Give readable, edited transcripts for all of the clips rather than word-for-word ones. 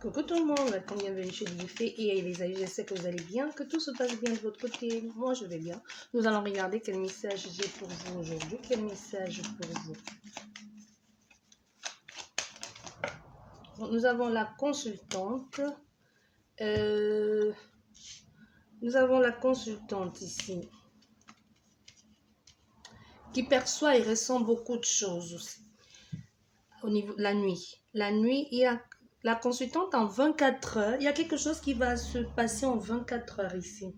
Coucou tout le monde, bienvenue chez Diffé et les amis, je sais que vous allez bien, que tout se passe bien de votre côté. Moi je vais bien. Nous allons regarder quel message j'ai pour vous aujourd'hui. Quel message pour vous? Bon, nous avons la consultante. Nous avons la consultante ici qui perçoit et ressent beaucoup de choses aussi. Au niveau de la nuit. La nuit, il y a la consultante en 24 heures. Il y a quelque chose qui va se passer en 24 heures ici.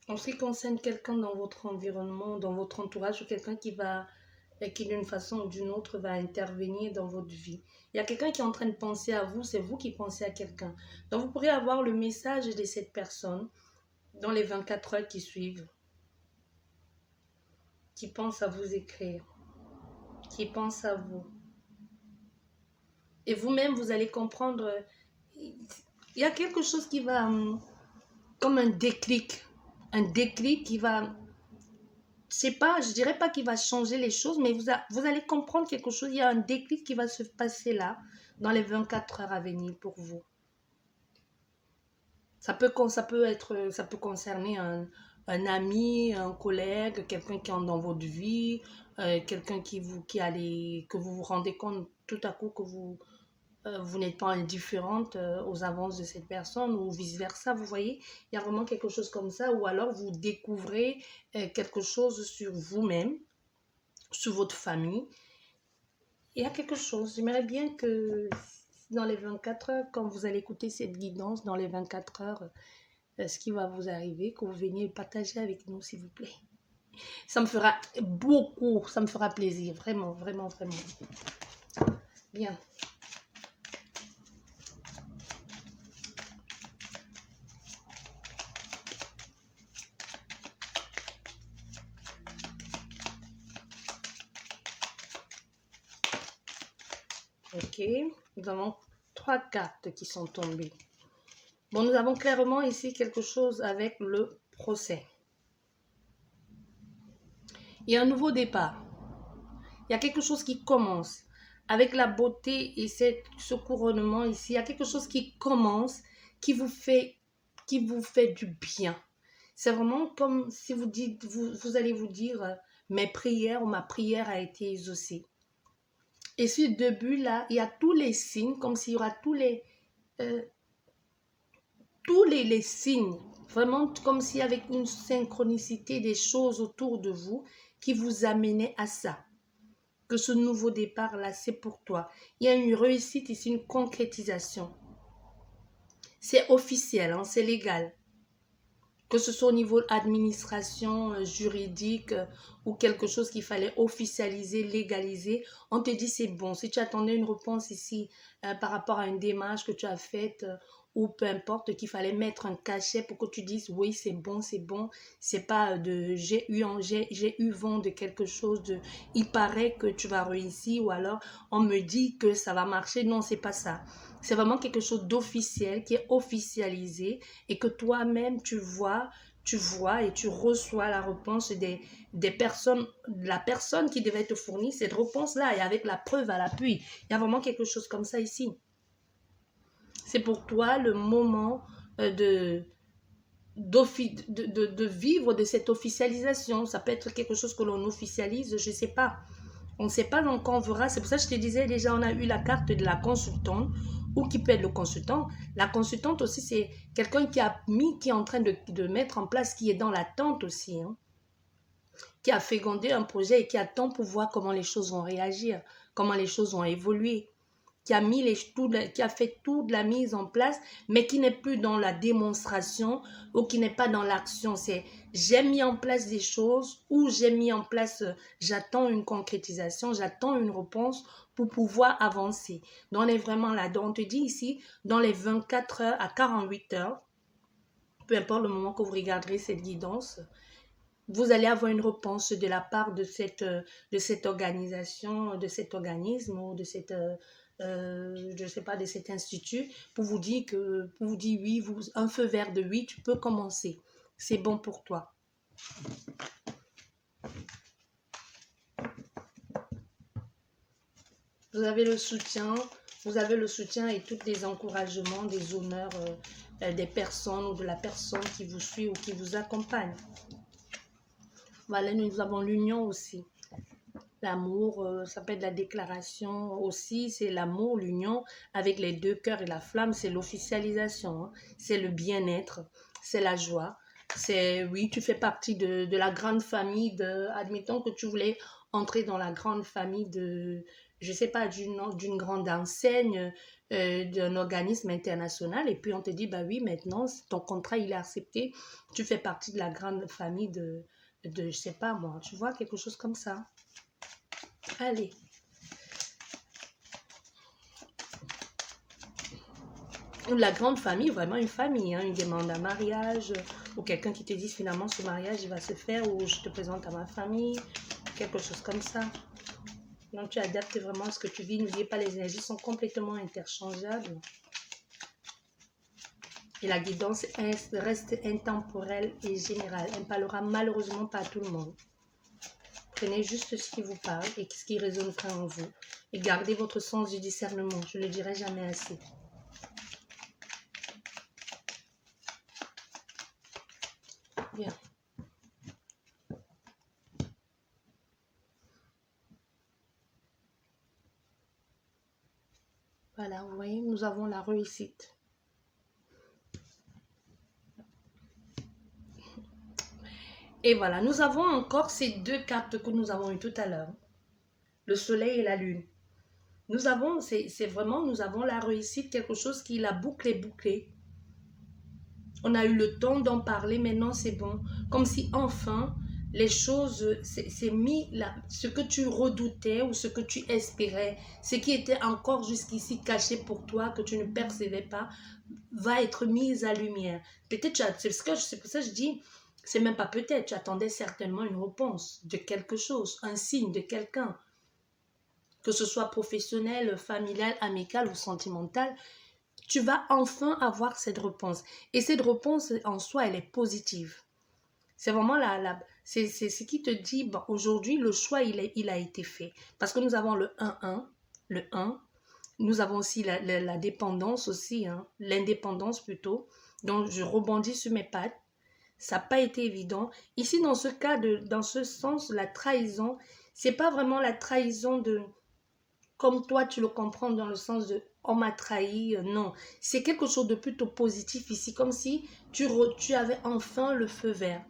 En ce qui concerne quelqu'un dans votre environnement, dans votre entourage, ou quelqu'un qui d'une façon ou d'une autre va intervenir dans votre vie. Il y a quelqu'un qui est en train de penser à vous, c'est vous qui pensez à quelqu'un. Donc vous pourrez avoir le message de cette personne dans les 24 heures qui suivent, qui pense à vous écrire, qui pense à vous. Et vous-même, vous allez comprendre, il y a quelque chose qui va, comme un déclic qui va, je dirais pas qu'il va changer les choses, mais vous allez comprendre quelque chose. Il y a un déclic qui va se passer là, dans les 24 heures à venir pour vous. Ça peut concerner un ami, un collègue, quelqu'un qui est dans votre vie, quelqu'un que vous vous rendez compte tout à coup que vous n'êtes pas indifférente aux avances de cette personne ou vice-versa, vous voyez. Il y a vraiment quelque chose comme ça, ou alors vous découvrez quelque chose sur vous-même, sur votre famille. Il y a quelque chose, j'aimerais bien que dans les 24 heures, quand vous allez écouter cette guidance, dans les 24 heures, ce qui va vous arriver, que vous veniez partager avec nous, s'il vous plaît. Ça me fera beaucoup, ça me fera plaisir, vraiment, vraiment, vraiment. Bien. Ok, nous avons 3 cartes qui sont tombées. Bon, nous avons clairement ici quelque chose avec le procès. Il y a un nouveau départ. Il y a quelque chose qui commence. Avec la beauté et ce couronnement ici, il y a quelque chose qui commence, qui vous fait du bien. C'est vraiment comme si vous allez vous dire, mes prières ou ma prière a été exaucée. Et ce début-là, il y a tous les signes, comme s'il y aura tous les signes, vraiment comme s'il y avait une synchronicité des choses autour de vous qui vous amenaient à ça. Que ce nouveau départ-là, c'est pour toi. Il y a une réussite ici, une concrétisation. C'est officiel, hein, c'est légal. Que ce soit au niveau administration, juridique ou quelque chose qu'il fallait officialiser, légaliser, on te dit c'est bon. Si tu attendais une réponse ici par rapport à une démarche que tu as faite ou peu importe, qu'il fallait mettre un cachet pour que tu dises oui c'est bon, c'est pas de j'ai eu vent de quelque chose, il paraît que tu vas réussir ou alors on me dit que ça va marcher. Non, c'est pas ça. C'est vraiment quelque chose d'officiel qui est officialisé et que toi-même tu vois et tu reçois la réponse des personnes, la personne qui devait te fournir cette réponse-là et avec la preuve à l'appui. Il y a vraiment quelque chose comme ça ici. C'est pour toi le moment de vivre de cette officialisation. Ça peut être quelque chose que l'on officialise, je ne sais pas. On ne sait pas donc on verra. C'est pour ça que je te disais déjà, on a eu la carte de la consultante ou qui peut être le consultant. La consultante aussi, c'est quelqu'un qui est en train de mettre en place, qui est dans l'attente aussi, hein, qui a fécondé un projet et qui attend pour voir comment les choses vont réagir, comment les choses vont évoluer, qui a fait toute la mise en place, mais qui n'est plus dans la démonstration ou qui n'est pas dans l'action. C'est j'ai mis en place des choses ou j'ai mis en place, j'attends une concrétisation, j'attends une réponse pour pouvoir avancer. Donc on est vraiment là. Donc on te dit ici, dans les 24 heures à 48 heures, peu importe le moment que vous regarderez cette guidance, vous allez avoir une réponse de la part de cette organisation, de cet organisme ou de cette... je ne sais pas, de cet institut, pour vous dire oui, un feu vert de oui, tu peux commencer. C'est bon pour toi. Vous avez le soutien, Vous avez le soutien et tous les encouragements, des honneurs des personnes ou de la personne qui vous suit ou qui vous accompagne. Voilà, nous avons l'union aussi. L'amour, ça peut être la déclaration aussi, c'est l'amour, l'union avec les deux cœurs et la flamme, c'est l'officialisation, hein. C'est le bien-être, c'est la joie. C'est, oui, tu fais partie de la grande famille admettons que tu voulais entrer dans la grande famille je sais pas, d'une grande enseigne, d'un organisme international, et puis on te dit, bah oui, maintenant, ton contrat, il est accepté, tu fais partie de la grande famille je sais pas moi, tu vois, quelque chose comme ça. Allez. La grande famille, vraiment une famille, hein, une demande à mariage, ou quelqu'un qui te dit finalement ce mariage il va se faire, ou je te présente à ma famille, quelque chose comme ça. Donc tu adaptes vraiment à ce que tu vis. N'oubliez pas, les énergies sont complètement interchangeables. Et la guidance reste intemporelle et générale. Elle ne parlera malheureusement pas à tout le monde. Prenez juste ce qui vous parle et ce qui résonne en vous. Et gardez votre sens du discernement. Je ne le dirai jamais assez. Bien. Voilà, vous voyez, nous avons la réussite. Et voilà, nous avons encore ces deux cartes que nous avons eues tout à l'heure. Le soleil et la lune. Nous avons, c'est vraiment, nous avons la réussite, quelque chose qui la boucle est bouclée. On a eu le temps d'en parler, maintenant c'est bon. Comme si enfin, les choses, c'est mis là, ce que tu redoutais ou ce que tu espérais, ce qui était encore jusqu'ici caché pour toi, que tu ne percevais pas, va être mis à lumière. Peut-être, c'est pour ça que je dis, c'est même pas peut-être, tu attendais certainement une réponse de quelque chose, un signe de quelqu'un, que ce soit professionnel, familial, amical ou sentimental. Tu vas enfin avoir cette réponse. Et cette réponse, en soi, elle est positive. C'est vraiment c'est ce qui te dit, bon, aujourd'hui, le choix, il a été fait. Parce que nous avons le 1-1, le 1. Nous avons aussi la dépendance aussi, hein, l'indépendance plutôt. Donc, je rebondis sur mes pattes. Ça n'a pas été évident. Ici, dans ce cas, dans ce sens, la trahison, c'est pas vraiment la trahison comme toi, tu le comprends dans le sens de on m'a trahi, non. C'est quelque chose de plutôt positif ici, comme si tu avais enfin le feu vert.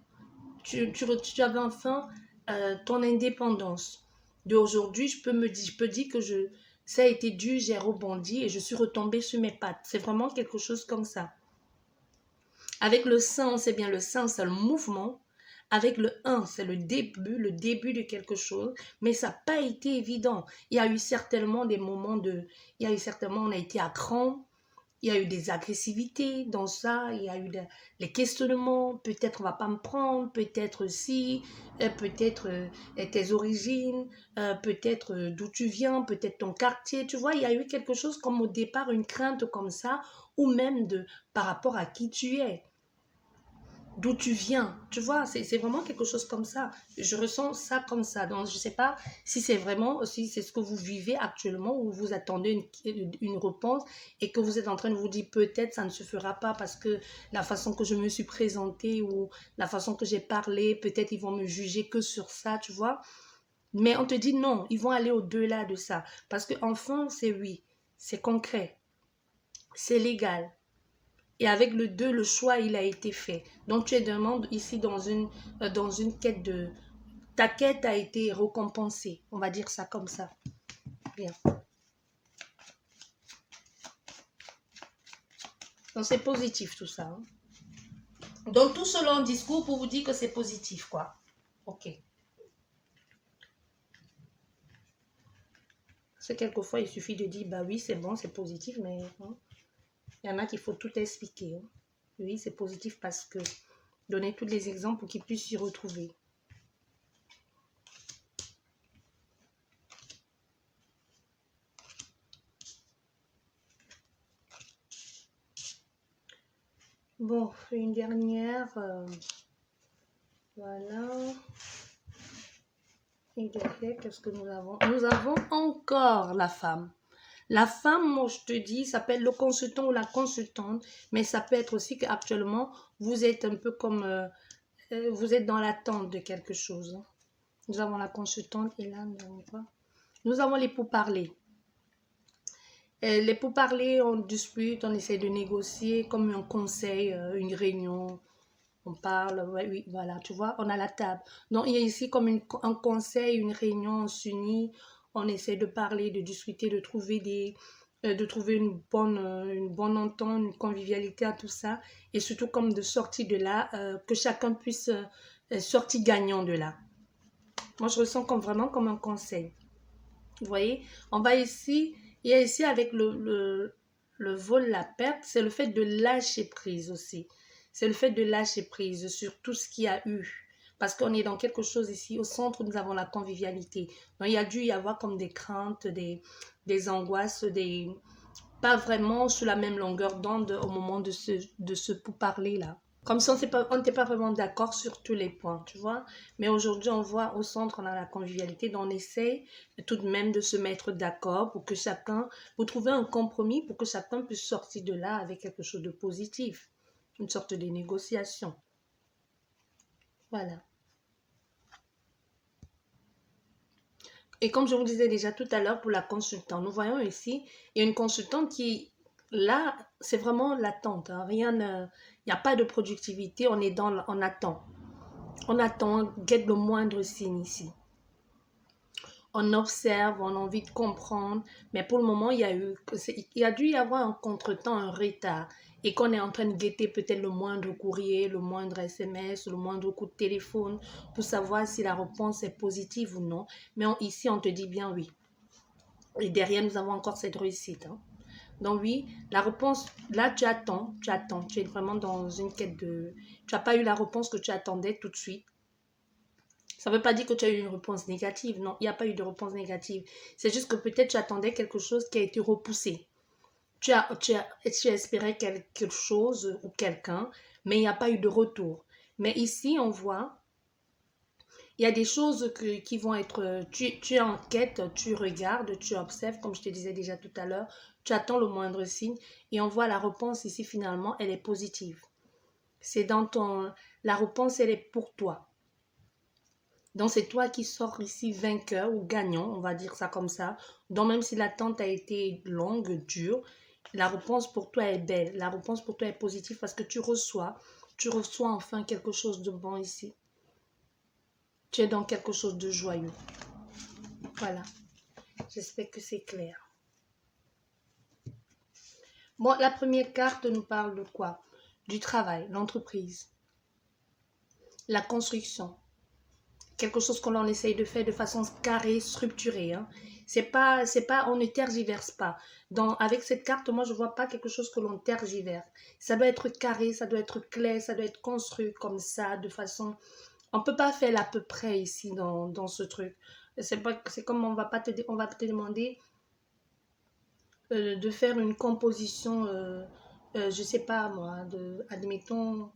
Tu avais enfin ton indépendance. D'aujourd'hui, je peux dire que ça a été dur, j'ai rebondi et je suis retombée sur mes pattes. C'est vraiment quelque chose comme ça. Avec le 5, c'est bien le 5, c'est le mouvement. Avec le 1, c'est le début de quelque chose, mais ça n'a pas été évident. Il y a eu certainement des moments on a été à cran, il y a eu des agressivités dans ça, il y a eu les questionnements, peut-être on va pas me prendre, peut-être si, peut-être tes origines, peut-être d'où tu viens, peut-être ton quartier, tu vois, il y a eu quelque chose comme au départ, une crainte comme ça, ou même par rapport à qui tu es, d'où tu viens, tu vois, c'est vraiment quelque chose comme ça. Je ressens ça comme ça. Donc, je ne sais pas si c'est vraiment, si c'est ce que vous vivez actuellement ou vous attendez une réponse et que vous êtes en train de vous dire peut-être ça ne se fera pas parce que la façon que je me suis présentée ou la façon que j'ai parlé, peut-être ils vont me juger que sur ça, tu vois. Mais on te dit non, ils vont aller au-delà de ça. Parce que enfin, c'est oui, c'est concret, c'est légal. Et avec le 2, le choix, il a été fait. Donc, tu es demande ici dans une quête de... Ta quête a été récompensée. On va dire ça comme ça. Bien. Donc, c'est positif tout ça. Hein. Donc, tout ce long discours pour vous dire que c'est positif, quoi. Ok. Parce que quelquefois, il suffit de dire, bah oui, c'est bon, c'est positif, mais hein, il y en a qu'il faut tout expliquer. Hein. Oui, c'est positif parce que donner tous les exemples pour qu'ils puissent s'y retrouver. Bon, une dernière. Voilà. Et derrière, qu'est-ce que nous avons? Nous avons encore la femme. La femme, moi, je te dis, ça peut être le consultant ou la consultante, mais ça peut être aussi qu'actuellement, vous êtes un peu comme, vous êtes dans l'attente de quelque chose. Hein. Nous avons la consultante et là, nous avons quoi? Nous avons les pourparlers. Les pourparlers, on discute, on essaie de négocier comme un conseil, une réunion. On parle, ouais, oui, voilà, tu vois, on a la table. Donc, il y a ici comme un conseil, une réunion, on s'unit, on essaie de parler, de discuter, de trouver une bonne entente, une convivialité à tout ça. Et surtout comme de sortir de là, que chacun puisse sortir gagnant de là. Moi, je ressens comme vraiment comme un conseil. Vous voyez, on va ici, il y a ici avec le vol, la perte, c'est le fait de lâcher prise aussi. C'est le fait de lâcher prise sur tout ce qu'il y a eu. Parce qu'on est dans quelque chose ici, au centre, nous avons la convivialité. Donc, il y a dû y avoir comme des craintes, des angoisses, pas vraiment sur la même longueur d'onde au moment de se pourparler-là. Comme si on n'était pas vraiment d'accord sur tous les points, tu vois. Mais aujourd'hui, on voit au centre, on a la convivialité, donc on essaie tout de même de se mettre d'accord pour trouver un compromis, pour que chacun puisse sortir de là avec quelque chose de positif, une sorte de négociation. Voilà. Et comme je vous disais déjà tout à l'heure pour la consultante, nous voyons ici, il y a une consultante qui, là, c'est vraiment l'attente. Hein, il n'y a pas de productivité, on attend. On attend, on guette le moindre signe ici. On observe, on a envie de comprendre, mais pour le moment, il y a dû y avoir un contretemps, un retard, et qu'on est en train de guetter peut-être le moindre courrier, le moindre SMS, le moindre coup de téléphone, pour savoir si la réponse est positive ou non. Mais ici, on te dit bien oui. Et derrière, nous avons encore cette réussite. Hein. Donc oui, la réponse, là, tu attends, tu es vraiment dans une quête de... Tu n'as pas eu la réponse que tu attendais tout de suite. Ça ne veut pas dire que tu as eu une réponse négative. Non, il n'y a pas eu de réponse négative. C'est juste que peut-être tu attendais quelque chose qui a été repoussé. Tu espérais quelque chose ou quelqu'un, mais il n'y a pas eu de retour. Mais ici, on voit, il y a des choses qui vont être... Tu enquêtes, tu regardes, tu observes, comme je te disais déjà tout à l'heure. Tu attends le moindre signe et on voit la réponse ici, finalement, elle est positive. C'est dans ton... La réponse, elle est pour toi. Donc, c'est toi qui sors ici vainqueur ou gagnant, on va dire ça comme ça. Donc, même si l'attente a été longue, dure, la réponse pour toi est belle. La réponse pour toi est positive parce que tu reçois enfin quelque chose de bon ici. Tu es dans quelque chose de joyeux. Voilà. J'espère que c'est clair. Bon, la première carte nous parle de quoi? Du travail, l'entreprise, la construction. Quelque chose que l'on essaye de faire de façon carrée, structurée. Hein. On ne tergiverse pas. Avec cette carte, moi, je ne vois pas quelque chose que l'on tergiverse. Ça doit être carré, ça doit être clair, ça doit être construit comme ça, de façon... On ne peut pas faire l'à peu près ici dans ce truc. C'est comme on va te demander de faire une composition, je ne sais pas moi, admettons,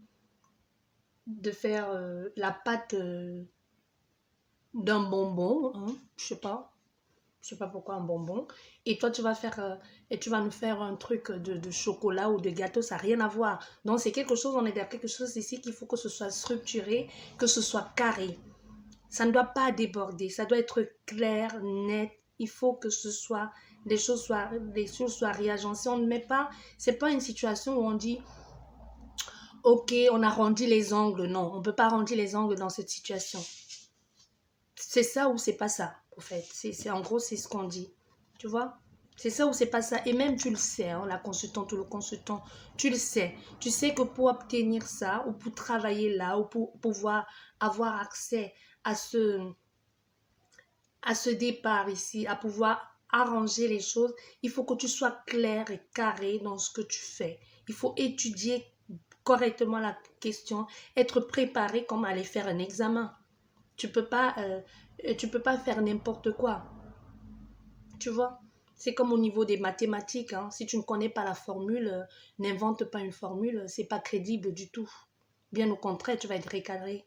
de faire la pâte... d'un bonbon, hein, je sais pas pourquoi un bonbon, et toi tu vas nous faire un truc de chocolat ou de gâteau, ça n'a rien à voir. Donc c'est quelque chose, on est dans quelque chose ici qu'il faut que ce soit structuré, que ce soit carré. Ça ne doit pas déborder, ça doit être clair, net, il faut que les choses soient réagencées. On ne met pas, c'est pas une situation où on dit ok, on a rendu les angles. Non, on ne peut pas rendre les angles dans cette situation. C'est ça ou c'est pas ça, en fait. En gros, c'est ce qu'on dit. Tu vois? C'est ça ou c'est pas ça. Et même tu le sais, hein, la consultante ou le consultant, tu le sais. Tu sais que pour obtenir ça, ou pour travailler là, ou pour pouvoir avoir accès à ce départ ici, à pouvoir arranger les choses, il faut que tu sois clair et carré dans ce que tu fais. Il faut étudier correctement la question, être préparé comme aller faire un examen. Tu peux pas faire n'importe quoi. Tu vois? C'est comme au niveau des mathématiques. Hein. Si tu ne connais pas la formule, n'invente pas une formule. C'est pas crédible du tout. Bien au contraire, tu vas être recadré.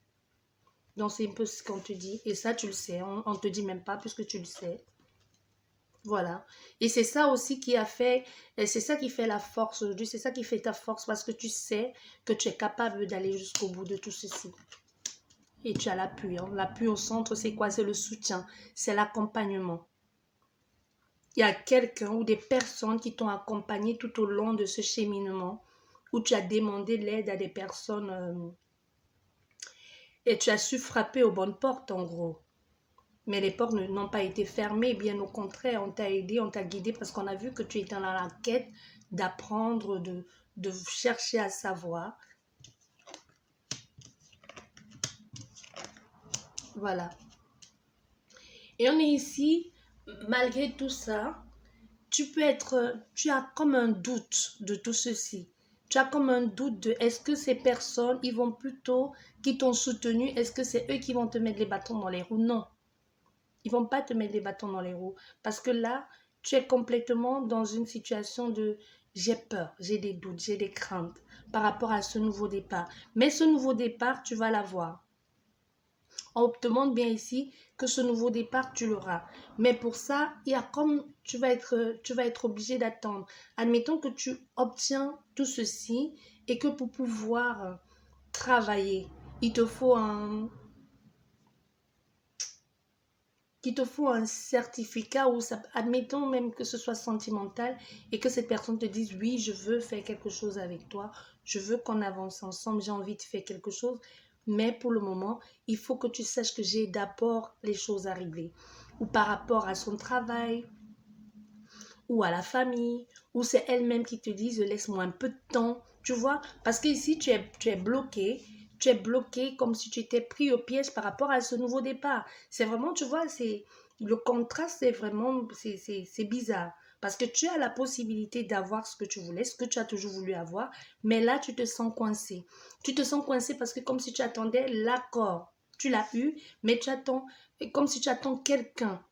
Donc, c'est un peu ce qu'on te dit. Et ça, tu le sais. On ne te dit même pas puisque tu le sais. Voilà. Et c'est ça aussi qui a fait, et c'est ça qui fait la force aujourd'hui, c'est ça qui fait ta force parce que tu sais que tu es capable d'aller jusqu'au bout de tout ceci. Et tu as l'appui. Hein. L'appui au centre, c'est quoi? C'est le soutien, c'est l'accompagnement. Il y a quelqu'un ou des personnes qui t'ont accompagné tout au long de ce cheminement où tu as demandé l'aide à des personnes et tu as su frapper aux bonnes portes en gros. Mais les portes n'ont pas été fermées, bien au contraire, on t'a aidé, on t'a guidé parce qu'on a vu que tu étais dans la quête d'apprendre, de chercher à savoir. Voilà. Et on est ici, malgré tout ça, tu as comme un doute de tout ceci. Tu as comme un doute de est-ce que ces personnes, ils vont plutôt, qui t'ont soutenu, est-ce que c'est eux qui vont te mettre les bâtons dans les roues? Non. Ils vont pas te mettre des bâtons dans les roues. Parce que là, tu es complètement dans une situation de j'ai peur, j'ai des doutes, j'ai des craintes par rapport à ce nouveau départ. Mais ce nouveau départ, tu vas l'avoir. On te demande bien ici que ce nouveau départ, tu l'auras. Mais pour ça, il y a comme tu vas être obligé d'attendre. Admettons que tu obtiens tout ceci et que pour pouvoir travailler, il te faut un certificat ou ça, admettons même que ce soit sentimental et que cette personne te dise oui, je veux faire quelque chose avec toi, je veux qu'on avance ensemble, j'ai envie de faire quelque chose, mais pour le moment, il faut que tu saches que j'ai d'abord les choses à régler ou par rapport à son travail ou à la famille ou c'est elle-même qui te dise laisse-moi un peu de temps, tu vois, parce qu'ici tu es bloqué comme si tu étais pris au piège par rapport à ce nouveau départ. C'est vraiment, tu vois, c'est le contraste, c'est vraiment, c'est bizarre. Parce que tu as la possibilité d'avoir ce que tu voulais, ce que tu as toujours voulu avoir, mais là, tu te sens coincé. Tu te sens coincé parce que comme si tu attendais l'accord. Tu l'as eu, mais tu attends, comme si tu attends quelqu'un,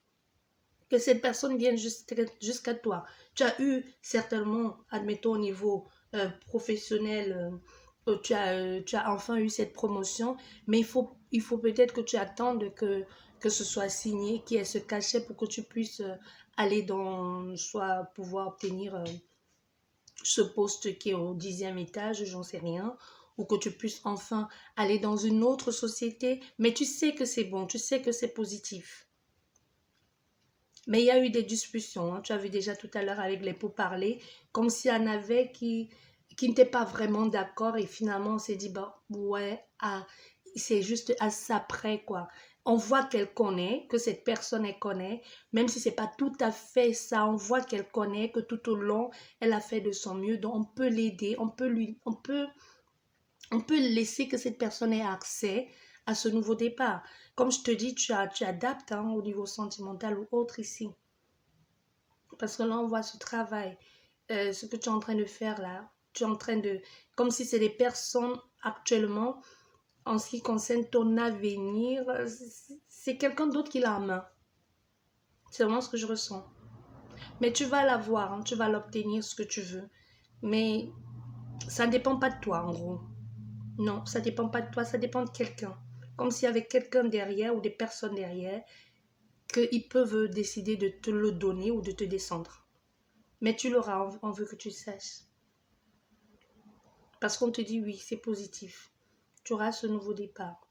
que cette personne vienne jusqu'à toi. Tu as eu certainement, admettons au niveau professionnel, tu as enfin eu cette promotion, mais il faut peut-être que tu attendes que ce soit signé, qu'il y ait ce cachet pour que tu puisses aller dans, soit pouvoir obtenir ce poste qui est au 10e étage, j'en sais rien, ou que tu puisses enfin aller dans une autre société, mais tu sais que c'est bon, tu sais que c'est positif. Mais il y a eu des discussions, hein. Tu as vu déjà tout à l'heure avec les pourparlers, comme s'il y en avait qui n'étaient pas vraiment d'accord et finalement on s'est dit, bah ouais, ah, c'est juste à ça près quoi. On voit qu'elle connaît, que cette personne elle connaît, même si c'est pas tout à fait ça, on voit qu'elle connaît, que tout au long elle a fait de son mieux, donc on peut l'aider, on peut laisser que cette personne ait accès à ce nouveau départ. Comme je te dis, tu adaptes hein, au niveau sentimental ou autre ici. Parce que là, on voit ce travail, ce que tu es en train de faire là. Tu es en train de... Comme si c'est des personnes actuellement, en ce qui concerne ton avenir, c'est quelqu'un d'autre qui l'a en main. C'est vraiment ce que je ressens. Mais tu vas l'avoir, hein, tu vas l'obtenir, ce que tu veux. Mais ça ne dépend pas de toi, en gros. Non, ça ne dépend pas de toi, ça dépend de quelqu'un. Comme s'il y avait quelqu'un derrière ou des personnes derrière qu'ils peuvent décider de te le donner ou de te descendre. Mais tu l'auras, on veut que tu le saches. Parce qu'on te dit oui, c'est positif. Tu auras ce nouveau départ.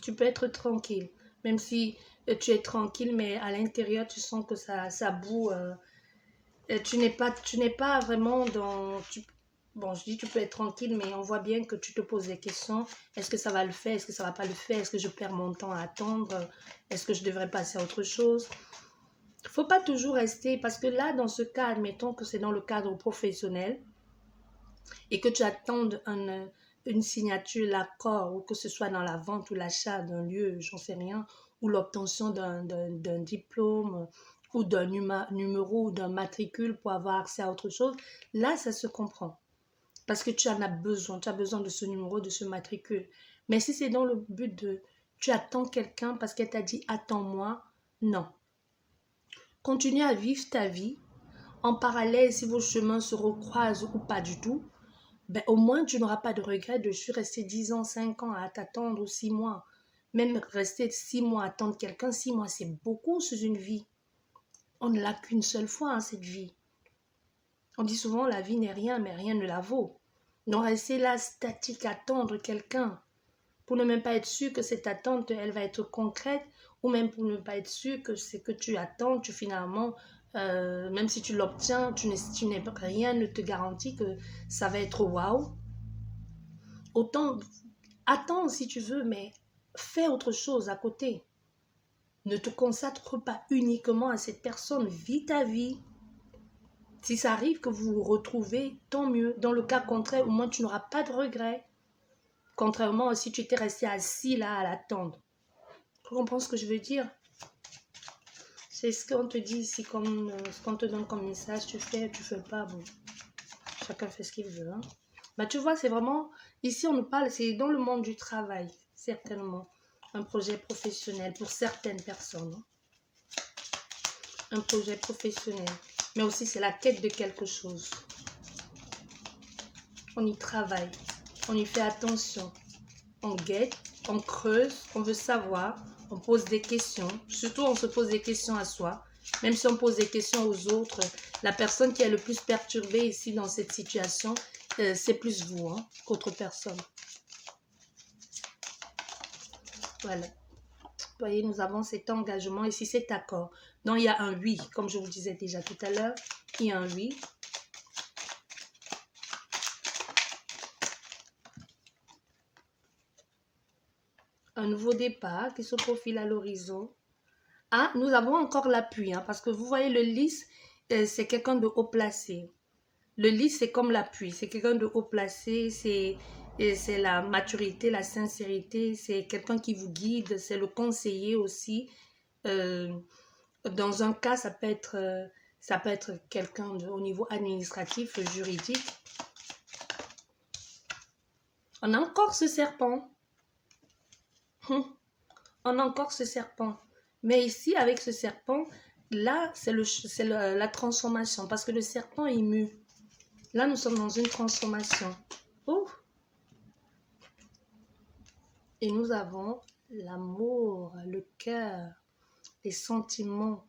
Tu peux être tranquille. Même si tu es tranquille, mais à l'intérieur, tu sens que ça boue. Tu n'es pas vraiment dans... bon, je dis tu peux être tranquille, mais on voit bien que tu te poses des questions. Est-ce que ça va le faire? Est-ce que ça ne va pas le faire? Est-ce que je perds mon temps à attendre? Est-ce que je devrais passer à autre chose? Il ne faut pas toujours rester, parce que là, dans ce cas, admettons que c'est dans le cadre professionnel et que tu attendes une signature, l'accord, ou que ce soit dans la vente ou l'achat d'un lieu, j'en sais rien, ou l'obtention d'un diplôme ou d'un numéro ou d'un matricule pour avoir accès à autre chose, là, ça se comprend. Parce que tu en as besoin, tu as besoin de ce numéro, de ce matricule. Mais si c'est dans le but de, tu attends quelqu'un parce qu'elle t'a dit attends-moi, non. Continue à vivre ta vie. En parallèle, si vos chemins se recroisent ou pas du tout, ben, au moins tu n'auras pas de regret de je suis resté 10 ans, 5 ans à t'attendre ou 6 mois. Même rester 6 mois, attendre quelqu'un, 6 mois, c'est beaucoup sous une vie. On ne l'a qu'une seule fois, hein, cette vie. On dit souvent, la vie n'est rien, mais rien ne la vaut. Donc, rester là, statique, attendre quelqu'un, pour ne même pas être sûr que cette attente, elle va être concrète, ou même pour ne pas être sûr que ce que tu attends, tu finalement, même si tu l'obtiens, rien ne te garantit que ça va être waouh. Autant, attends si tu veux, mais fais autre chose à côté. Ne te consacre pas uniquement à cette personne, vis ta vie. Si ça arrive que vous vous retrouvez, tant mieux. Dans le cas contraire, au moins tu n'auras pas de regrets. Contrairement à si tu étais resté assis là à l'attendre. Tu comprends ce que je veux dire? C'est ce qu'on te dit ici, comme ce qu'on te donne comme message. Tu fais pas. Bon, chacun fait ce qu'il veut. Hein. Bah, tu vois, c'est vraiment... Ici, on nous parle, c'est dans le monde du travail, certainement. Un projet professionnel pour certaines personnes. Hein. Un projet professionnel. Mais aussi, c'est la quête de quelque chose. On y travaille. On y fait attention. On guette, on creuse, on veut savoir, on pose des questions. Surtout, on se pose des questions à soi. Même si on pose des questions aux autres, la personne qui est le plus perturbée ici dans cette situation, c'est plus vous hein, qu'autre personne. Voilà. Vous voyez, nous avons cet engagement ici, cet accord. Donc, il y a un oui, comme je vous disais déjà tout à l'heure. Il y a un oui. Un nouveau départ qui se profile à l'horizon. Ah, nous avons encore l'appui, hein, parce que vous voyez, le lys, c'est quelqu'un de haut placé. Le lys, c'est comme l'appui, c'est quelqu'un de haut placé, c'est la maturité, la sincérité, c'est quelqu'un qui vous guide, c'est le conseiller aussi. Dans un cas, ça peut être quelqu'un au niveau administratif, juridique. On a encore ce serpent. On a encore ce serpent. Mais ici, avec ce serpent, là, c'est la transformation. Parce que le serpent est mu. Là, nous sommes dans une transformation. Oh. Et nous avons l'amour, le cœur, les sentiments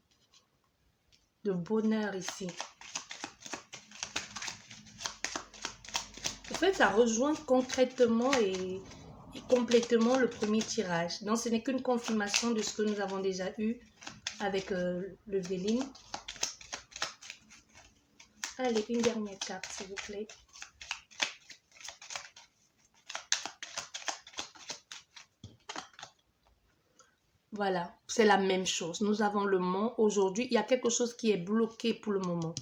de bonheur ici. En fait, ça rejoint concrètement et complètement le premier tirage. Donc, ce n'est qu'une confirmation de ce que nous avons déjà eu avec le Véline. Allez, une dernière carte, s'il vous plaît. Voilà, c'est la même chose. Nous avons le mont. Aujourd'hui, il y a quelque chose qui est bloqué pour le moment.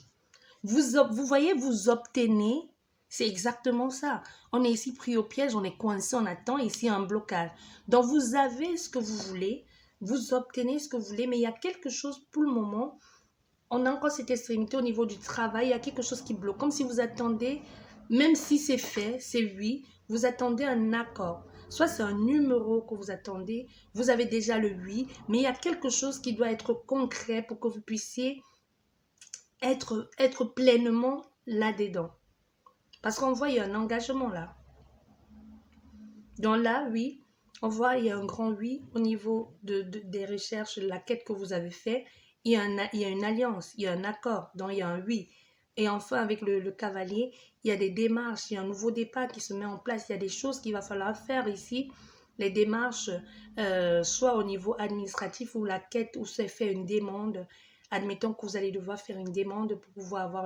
Vous voyez, vous obtenez, c'est exactement ça. On est ici pris au piège, on est coincé, on attend ici un blocage. Donc, vous avez ce que vous voulez, vous obtenez ce que vous voulez, mais il y a quelque chose pour le moment. On a encore cette extrémité au niveau du travail, il y a quelque chose qui bloque. Comme si vous attendez, même si c'est fait, c'est oui, vous attendez un accord. Soit c'est un numéro que vous attendez, vous avez déjà le oui, mais il y a quelque chose qui doit être concret pour que vous puissiez être pleinement là-dedans. Parce qu'on voit, il y a un engagement là. Donc là, oui, on voit, il y a un grand oui au niveau des recherches, de la quête que vous avez fait. Il y a une alliance, il y a un accord, donc il y a un oui. Et enfin, avec le cavalier, il y a des démarches, il y a un nouveau départ qui se met en place. Il y a des choses qu'il va falloir faire ici. Les démarches, soit au niveau administratif ou la quête où c'est fait une demande. Admettons que vous allez devoir faire une demande pour pouvoir avoir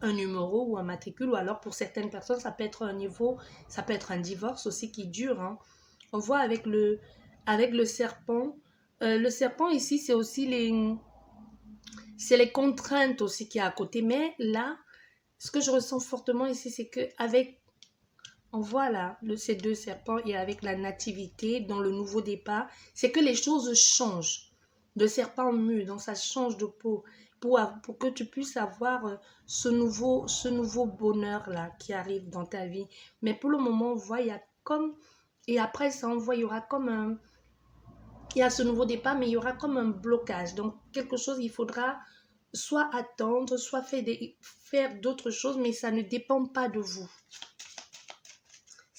un numéro ou un matricule, ou alors pour certaines personnes, ça peut être un niveau, ça peut être un divorce aussi qui dure. Hein. On voit avec le serpent. Le serpent ici, c'est aussi les contraintes aussi qu'il y a à côté. Mais là, ce que je ressens fortement ici, c'est qu'avec, on voit là, ces deux serpents et avec la nativité dans le nouveau départ, c'est que les choses changent. Le serpent mue, donc ça change de peau. Pour que tu puisses avoir ce nouveau bonheur-là qui arrive dans ta vie. Mais pour le moment, on voit, il y a comme... Et après ça, on voit, il y aura comme un... Il y a ce nouveau départ, mais il y aura comme un blocage. Donc, quelque chose, il faudra soit attendre, soit faire d'autres choses, mais ça ne dépend pas de vous.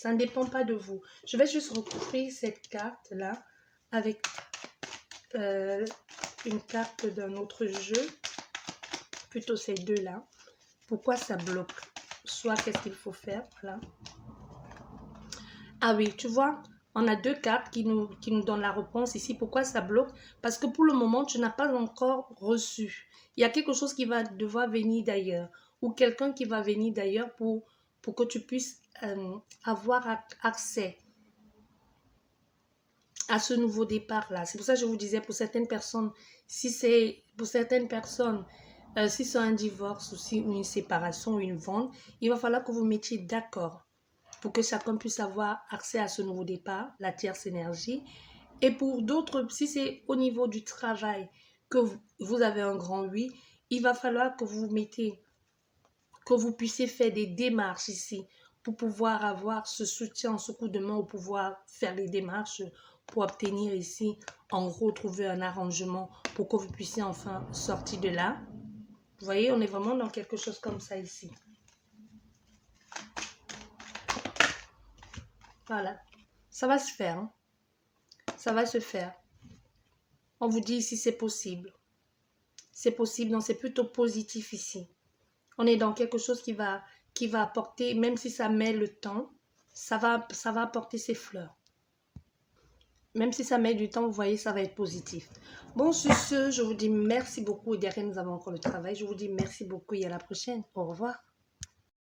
Ça ne dépend pas de vous. Je vais juste recouvrir cette carte-là avec une carte d'un autre jeu. Plutôt ces deux-là. Pourquoi ça bloque? Soit qu'est-ce qu'il faut faire? Voilà. Ah oui, tu vois, on a deux cartes qui nous donnent la réponse ici. Pourquoi ça bloque? Parce que pour le moment, tu n'as pas encore reçu. Il y a quelque chose qui va devoir venir d'ailleurs. Ou quelqu'un qui va venir d'ailleurs pour que tu puisses avoir accès à ce nouveau départ-là. C'est pour ça que je vous disais, pour certaines personnes, si c'est si c'est un divorce ou si une séparation ou une vente, il va falloir que vous mettiez d'accord pour que chacun puisse avoir accès à ce nouveau départ, la tierce énergie. Et pour d'autres, si c'est au niveau du travail que vous avez un grand oui, il va falloir que vous puissiez faire des démarches ici pour pouvoir avoir ce soutien, ce coup de main, ou pouvoir faire les démarches pour obtenir ici, en gros, trouver un arrangement pour que vous puissiez enfin sortir de là. Vous voyez, on est vraiment dans quelque chose comme ça ici. Voilà. Ça va se faire. Hein. Ça va se faire. On vous dit ici, c'est possible. C'est possible, non, c'est plutôt positif ici. On est dans quelque chose qui va apporter, même si ça met le temps, ça va apporter ses fleurs. Même si ça met du temps, vous voyez, ça va être positif. Bon, sur ce, je vous dis merci beaucoup. Et derrière, nous avons encore le travail. Je vous dis merci beaucoup et à la prochaine. Au revoir.